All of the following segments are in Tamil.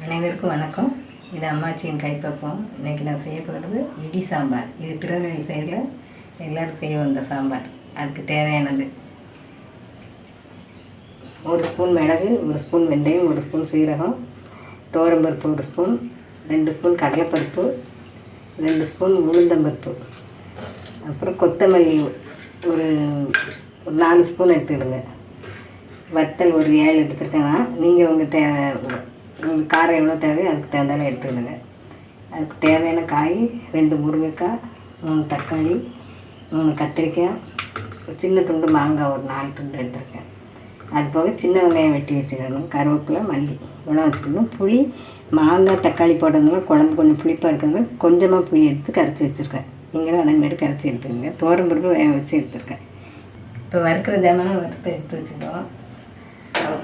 அனைவருக்கும் வணக்கம். இது அம்மாச்சியின் கைப்பக்குவம். இன்றைக்கி நான் செய்ய போகிறது இடி சாம்பார். இது திருநெல்வேலி சைடில் எல்லோரும் செய்வோம் இந்த சாம்பார். அதுக்கு தேவையானது 1 ஸ்பூன் மிளகு, 1 ஸ்பூன் வெந்தயம், 1 ஸ்பூன் சீரகம், துவரம்பருப்பு 1 ஸ்பூன், 2 ஸ்பூன் கடலைப்பருப்பு, 2 ஸ்பூன் உளுந்தம்பருப்பு, அப்புறம் கொத்தமல்லி ஒரு 4 ஸ்பூன் எடுத்துக்கிடுங்க. வத்தல் ஒரு 7 எடுத்துருக்கேன்னா நீங்கள் உங்களுக்கு காரம் எவ்வளோ தேவையோ அதுக்கு தகுந்தாலும் எடுத்துக்கிடுங்க. அதுக்கு தேவையான காய் 2 முருங்கைக்காய், 3 தக்காளி, 3 கத்திரிக்காய், ஒரு சின்ன துண்டு மாங்காய் ஒரு 4 துண்டு எடுத்துருக்கேன். அது போக சின்ன வெங்காயம் வெட்டி வச்சுக்கணும், கருவேப்பிலை, மல்லி இவ்வளோ வச்சுக்கணும். புளி, மாங்காய் தக்காளி போடுறதுனால குழம்பு கொஞ்சம் புளிப்பாக இருக்கிறதுனால கொஞ்சமாக புளி எடுத்து கரைச்சி வச்சுருக்கேன். நீங்களும் அதேமாரி கரைச்சி எடுத்துக்கோங்க. துவரம்பருப்பு வேக வச்சு எடுத்துருக்கேன். இப்போ வறுக்கிற ஜாமான் வறுத்து எடுத்து வச்சுக்கோம். ஸ்டவ்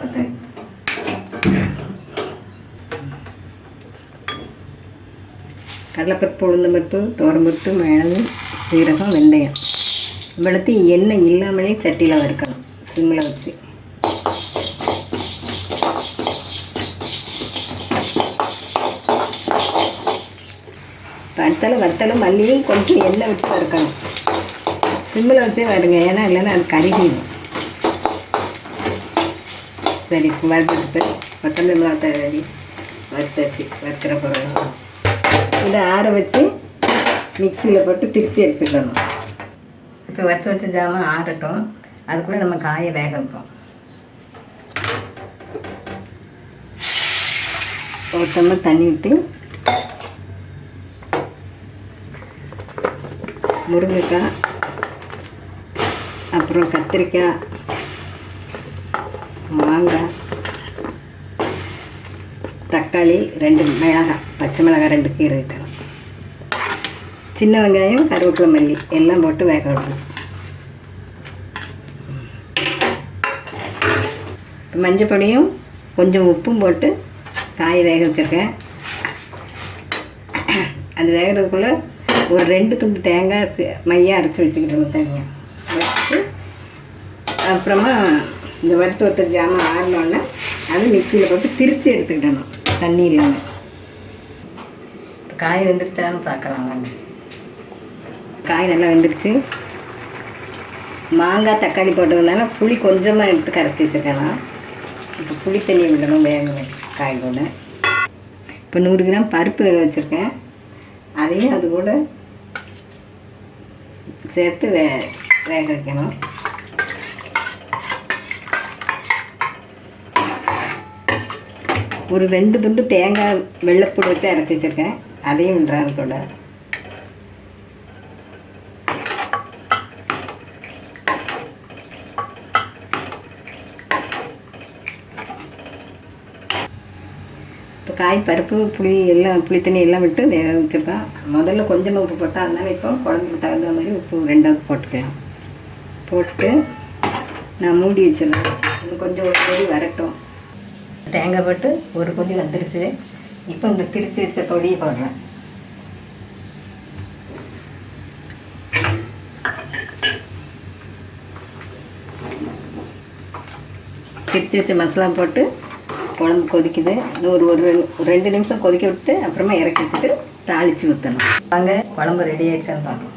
கடலைப்பருப்பு, உளுந்தம்பருப்பு, துவரம்பருப்பு, மிளகு, சீரகம், வெந்தயம் இவ்வளோத்தையும் எண்ணெய் இல்லாமலே சட்டியில் வறுக்கணும், சிம்மில் வச்சு. வறுத்தாலும் மல்லியும் கொஞ்சம் எண்ணெய் விட்டு வறுக்கணும். சிம்மில் வச்சே வருங்க, ஏன்னா இல்லைன்னா அது கருகிடும். சரி, இப்போ வறுத்துட்டு கொத்தமல்லி மிளகாய் ரெடி வறுத்தாச்சு. வறுக்கிற பிறகு இதை ஆற வச்சு மிக்சியில் போட்டு திரிச்சு எடுத்துக்கணும். இப்போ வறுத்து வச்ச ஜாமான் ஆறட்டும். அதுக்குள்ளே நம்ம காயை வேக வைப்போம். ஒரு டம்ளர் தண்ணி ஊற்றி முருங்கைக்காய், அப்புறம் கத்திரிக்காய், மாங்காய், தக்காளி, 2 மிளகாய், பச்சை மிளகாய் 2 கீரை வைக்கணும், சின்ன வெங்காயம், கருவேப்பிலை, மல்லி எல்லாம் போட்டு வேக விடணும். மஞ்சள் பொடியும் கொஞ்சம் உப்பும் போட்டு காய் வேக வச்சுருக்கேன். அது வேகிறதுக்குள்ளே ஒரு 2 துண்டு தேங்காய் மையாக அரைச்சி வச்சுக்கிட்டோம் தனியாக வச்சு. அப்புறமா இந்த வறுத்து வறுத்த ஜாமான் ஆறினோடனே அது மிக்சியில் போட்டு திரிச்சு எடுத்துக்கிடணும், தண்ணி இல்லாமல். இப்போ காய் வெந்துருச்சான்னு பார்க்கலாம் வாங்க. காய் நல்லா வெந்துருச்சு. மாங்காய் தக்காளி போட்டதுனால புளி கொஞ்சமாக எடுத்து கரைச்சி வச்சுருக்கலாம். இப்போ புளி தண்ணி விடணும் வேக காய் கூட. இப்போ 100 கிராம் பருப்பு வேக வச்சுருக்கேன். அதையும் அது கூட சேர்த்து வேக வைக்கணும். ஒரு 2 துண்டு தேங்காய் வெள்ளைப்பூடி வச்சு அரைச்சி வச்சுருக்கேன், அதையும் விடுறாங்க கூட. இப்போ காய், பருப்பு, புளி எல்லாம் புளி தண்ணி எல்லாம் விட்டு வேக வச்சுருக்கேன். முதல்ல கொஞ்சமாக உப்பு போட்டால், அதனால் இப்போ குழம்புக்கு தகுந்த மாதிரி உப்பு 2வது போட்டுக்கலாம். போட்டு நான் மூடி வச்சிடலாம். இன்னும் கொஞ்சம் ஒரு கொதி வரட்டும். தேங்காய் போட்டு ஒரு கொதி வந்துருச்சு. இப்போ இந்த திரிச்சு வச்ச பொடியை போடுறேன். திரிச்சு வச்ச மசாலா போட்டு குழம்பு கொதிக்குது. ஒரு 2 நிமிஷம் கொதிக்க விட்டு அப்புறமா இறக்கி வச்சுட்டு தாளித்து ஊற்றணும். வாங்க, குழம்பு ரெடி ஆயிடுச்சான்னு பார்ப்போம்.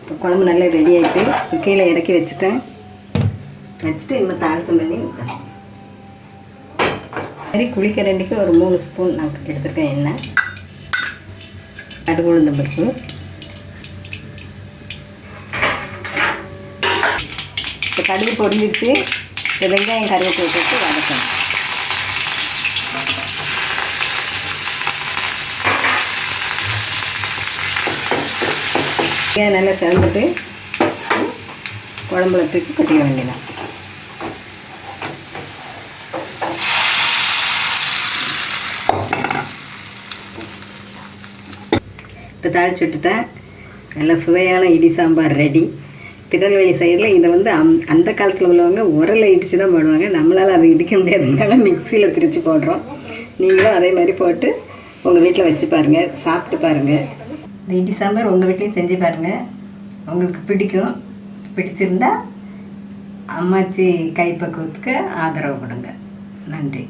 இப்போ குழம்பு நல்லா ரெடி ஆகிட்டு கீழே இறக்கி வச்சுட்டு இன்னும் தாளிசம் பண்ணி ஊற்றணும். சரி, குளிக்கரண்டிக்கு ஒரு 3 ஸ்பூன் நான் எடுத்துருக்கேன் எண்ணெய், கடுகு, உளுந்தம்பருப்பு, இப்போ கடுகு பொரிஞ்சிடுச்சு. இந்த வெங்காயம், கருவேப்பிலை போட்டு வதக்கணும். வெங்காயம் நல்லா சேர்ந்துட்டு குழம்புல தூக்கி கொட்டிட வேண்டியதான். இப்போ தாளிச்சு விட்டுட்டேன். நல்லா சுவையான இடி சாம்பார் ரெடி. திருநெல்வேலி சைடில் இதை அந்த காலத்தில் உள்ளவங்க உரலை இடித்து தான் போடுவாங்க. நம்மளால் அதை இடிக்க முடியாதுனால மிக்சியில் திரிச்சு போடுறோம். நீங்களும் அதே மாதிரி போட்டு உங்கள் வீட்டில் வச்சு பாருங்கள், சாப்பிட்டு பாருங்கள். இந்த இட்லி சாம்பார் உங்கள் வீட்லேயும் செஞ்சு பாருங்கள். உங்களுக்கு பிடிக்கும். பிடிச்சிருந்தா அம்மாச்சி கைப்பக்குவத்துக்கு ஆதரவு கொடுங்க. நன்றி.